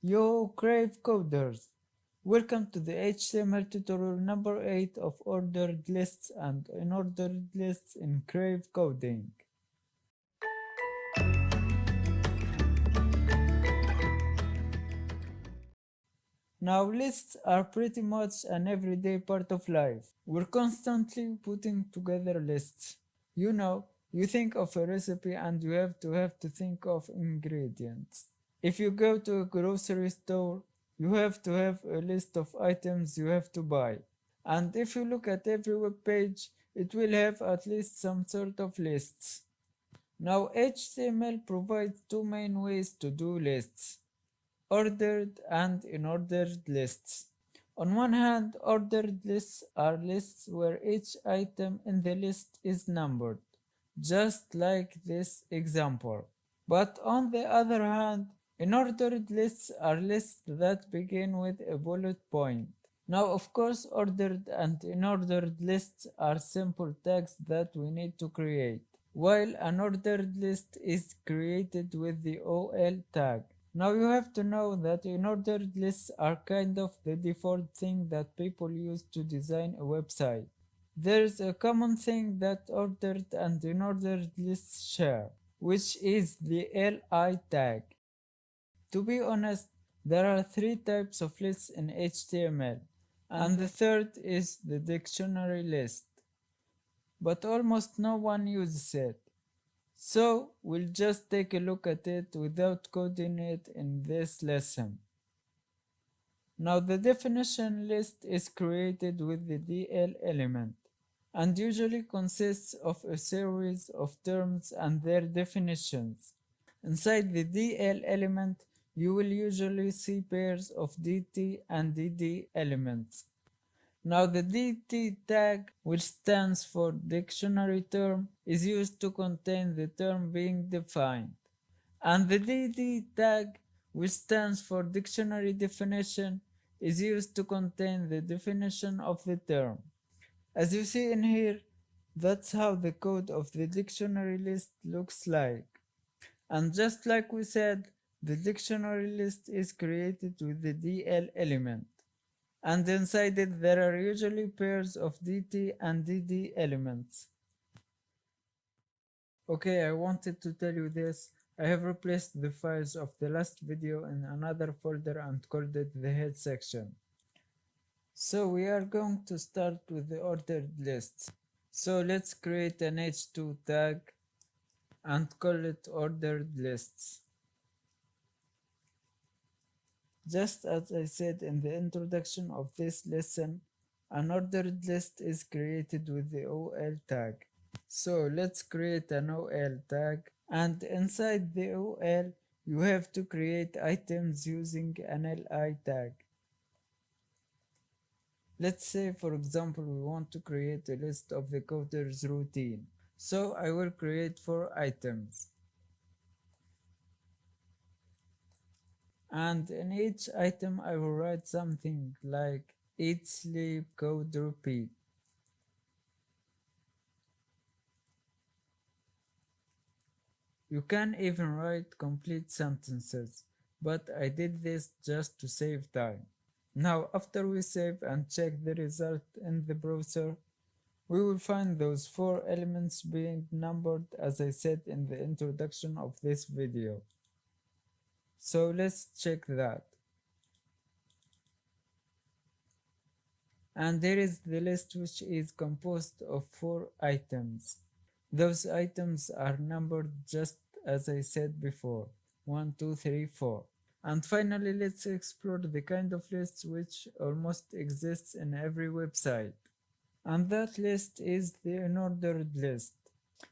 Yo, Crave Coders! Welcome to the HTML tutorial number 8 of ordered lists and unordered lists in Crave Coding. Now, lists are pretty much an everyday part of life. We're constantly putting together lists. You think of a recipe and you have to think of ingredients. If you go to a grocery store, you have to have a list of items you have to buy. And if you look at every web page, it will have at least some sort of lists. Now, HTML provides two main ways to do lists: ordered and unordered lists. On one hand, ordered lists are lists where each item in the list is numbered, just like this example. But on the other hand, unordered lists are lists that begin with a bullet point. Now, of course, ordered and unordered lists are simple tags that we need to create, while an ordered list is created with the OL tag. Now you have to know that unordered lists are kind of the default thing that people use to design a website. There's a common thing that ordered and unordered lists share, which is the LI tag. To be honest, there are three types of lists in HTML, and the third is the dictionary list, but almost no one uses it. So we'll just take a look at it without coding it in this lesson. Now the definition list is created with the DL element and usually consists of a series of terms and their definitions. Inside the DL element, you will usually see pairs of DT and DD elements. Now the DT tag, which stands for dictionary term, is used to contain the term being defined. And the DD tag, which stands for dictionary definition, is used to contain the definition of the term. As you see in here, that's how the code of the dictionary list looks like. And just like we said, the dictionary list is created with the DL element. And inside it there are usually pairs of DT and DD elements. Okay, I wanted to tell you this. I have replaced the files of the last video in another folder and called it the head section. So we are going to start with the ordered lists. So let's create an h2 tag and call it ordered lists. Just as I said in the introduction of this lesson, an ordered list is created with the OL tag. So let's create an OL tag, and inside the OL you have to create items using an LI tag. Let's say, for example, we want to create a list of the coder's routine. So I will create 4 items. And in each item I will write something like eat, sleep, code, repeat. You can even write complete sentences, but I did this just to save time. Now after we save and check the result in the browser, we will find those 4 elements being numbered as I said in the introduction of this video. So let's check that. And there is the list, which is composed of 4 items. Those items are numbered just as I said before: 1, 2, 3, 4. And finally, let's explore the kind of list which almost exists in every website. And that list is the unordered list.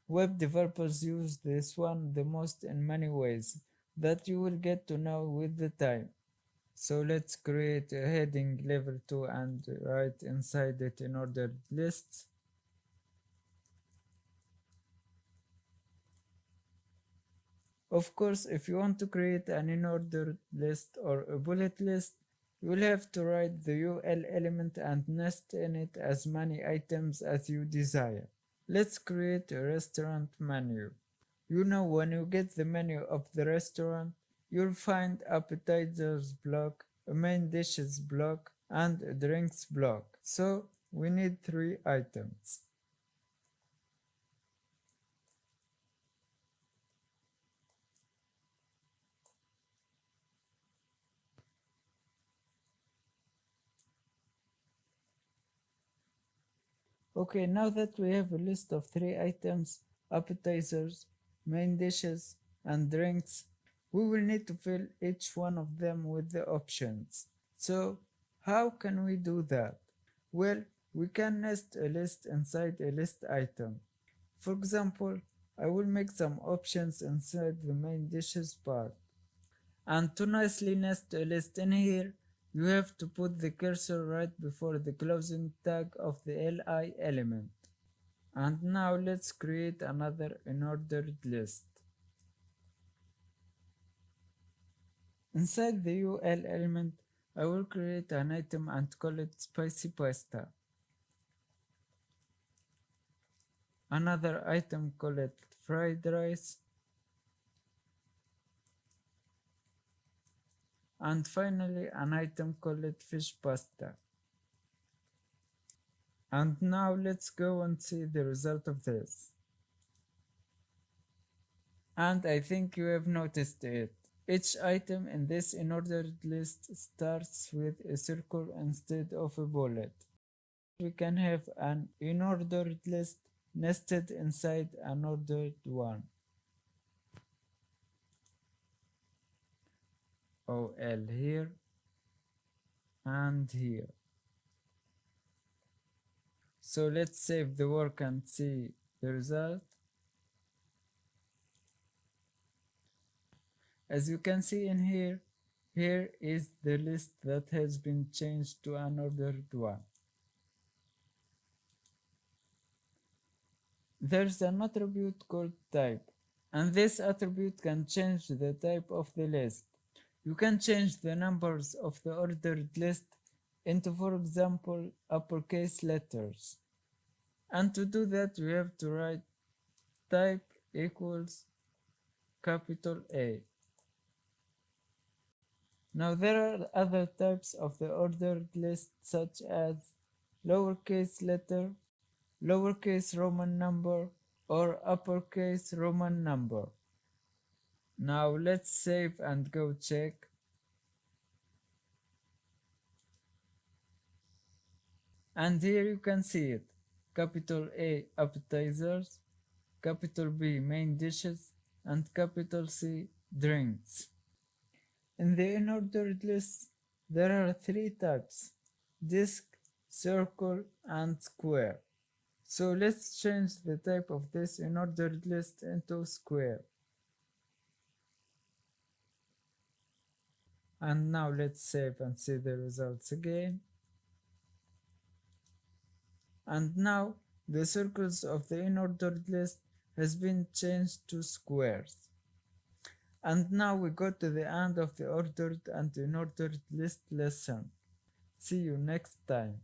Web developers use this one the most in many ways that you will get to know with the time. So let's create a heading level 2 and write inside it unordered lists. Of course, if you want to create an unordered list or a bullet list, you will have to write the UL element and nest in it as many items as you desire. Let's create a restaurant menu. When you get the menu of the restaurant, you'll find appetizers block, a main dishes block, and a drinks block. So we need 3 items. Okay, now that we have a list of 3 items, appetizers, main dishes, and drinks, we will need to fill each one of them with the options. So, how can we do that? Well, we can nest a list inside a list item. For example, I will make some options inside the main dishes part. And to nicely nest a list in here, you have to put the cursor right before the closing tag of the li element. And now let's create another unordered list. Inside the ul element, I will create an item and call it spicy pasta. Another item, call it fried rice. And finally an item, call it fish pasta. And now let's go and see the result of this. And I think you have noticed it. Each item in this unordered list starts with a circle instead of a bullet. We can have an unordered list nested inside an ordered one. OL here and here. So let's save the work and see the result. As you can see in here, here is the list that has been changed to an ordered one. There's an attribute called type, and this attribute can change the type of the list. You can change the numbers of the ordered list into, for example, uppercase letters. And to do that, we have to write type equals capital A. Now there are other types of the ordered list such as lowercase letter, lowercase Roman number, or uppercase Roman number. Now let's save and go check. And here you can see it. Capital A appetizers, capital B main dishes, and capital C drinks. In the unordered list, there are 3 types: disk, circle, and square. So let's change the type of this unordered list into square. And now let's save and see the results again. And now the circles of the unordered list has been changed to squares. And now we go to the end of the ordered and unordered list lesson. See you next time.